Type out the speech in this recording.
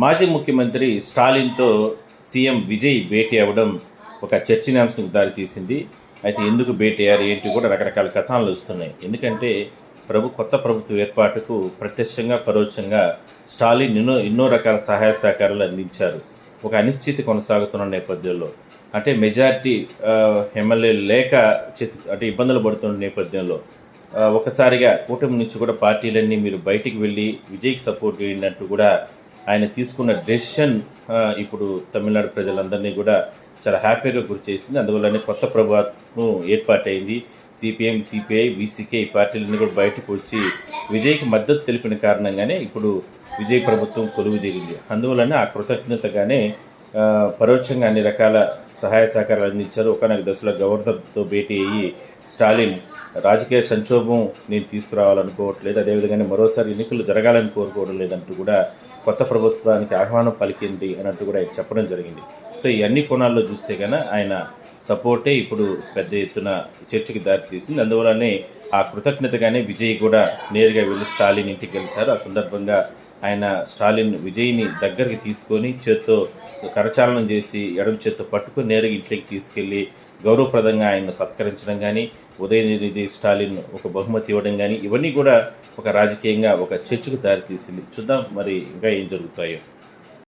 మాజీ ముఖ్యమంత్రి స్టాలిన్తో సీఎం విజయ్ భేటీ అవ్వడం ఒక చర్చనీయాంశంకు దారితీసింది. అయితే ఎందుకు భేటీ అయ్యారు ఏంటి కూడా రకరకాల కథనాలు వస్తున్నాయి. ఎందుకంటే కొత్త ప్రభుత్వ ఏర్పాటుకు ప్రత్యక్షంగా పరోక్షంగా స్టాలిన్ ఎన్నో రకాల సహాయ సహకారాలు అందించారు. ఒక అనిశ్చితి కొనసాగుతున్న నేపథ్యంలో అంటే మెజారిటీ ఎమ్మెల్యేలు లేక అంటే ఇబ్బందులు పడుతున్న నేపథ్యంలో ఒకసారిగా కూటమి నుంచి కూడా పార్టీలన్నీ మీరు బయటికి వెళ్ళి విజయ్కి సపోర్ట్ చేయండి అంటూ కూడా ఆయన తీసుకున్న డెసిషన్ ఇప్పుడు తమిళనాడు ప్రజలందరినీ కూడా చాలా హ్యాపీగా గురి చేసింది. అందువల్లనే కొత్త ప్రభుత్వం ఏర్పాటైంది. సిపిఎం, సిపిఐ, విసికే ఈ పార్టీలన్నీ కూడా బయటకు వచ్చి విజయ్కి మద్దతు తెలిపిన కారణంగానే ఇప్పుడు విజయ్ ప్రభుత్వం కొలువు దిగింది. అందువల్లనే ఆ కృతజ్ఞతగానే పరోక్షంగా అన్ని రకాల సహాయ సహకారాలు అందించారు. ఒకనొక దశలో గవర్నర్తో భేటీ అయ్యి స్టాలిన్ రాజకీయ సంక్షోభం నేను తీసుకురావాలనుకోవట్లేదు, అదేవిధంగానే మరోసారి ఎన్నికలు జరగాలని కోరుకోవడం లేదంటూ కూడా కొత్త ప్రభుత్వానికి ఆహ్వానం పలికింది అన్నట్టు కూడా ఆయన చెప్పడం జరిగింది. సో ఈ అన్ని కోణాల్లో చూస్తే కనుక ఆయన సపోర్టే ఇప్పుడు పెద్ద ఎత్తున చర్చకు దారితీసింది. అందువల్లనే ఆ కృతజ్ఞతగానే విజయ్ కూడా నేరుగా వెళ్ళి స్టాలిన్ ఇంటికి కలిశారు. ఆ సందర్భంగా ఆయన స్టాలిన్ విజయ్ని దగ్గరికి తీసుకొని చేత్తో కరచాలనం చేసి ఎడమ చేత్తో పట్టుకొని నేరుగా ఇంట్లోకి తీసుకెళ్ళి గౌరవప్రదంగా ఆయన్ను సత్కరించడం కానీ, ఉదయనిధి స్టాలిన్ ఒక బహుమతి ఇవ్వడం కానీ ఇవన్నీ కూడా ఒక రాజకీయంగా ఒక చర్చకు దారితీసింది. చూద్దాం మరి ఇంకా ఏం జరుగుతాయో.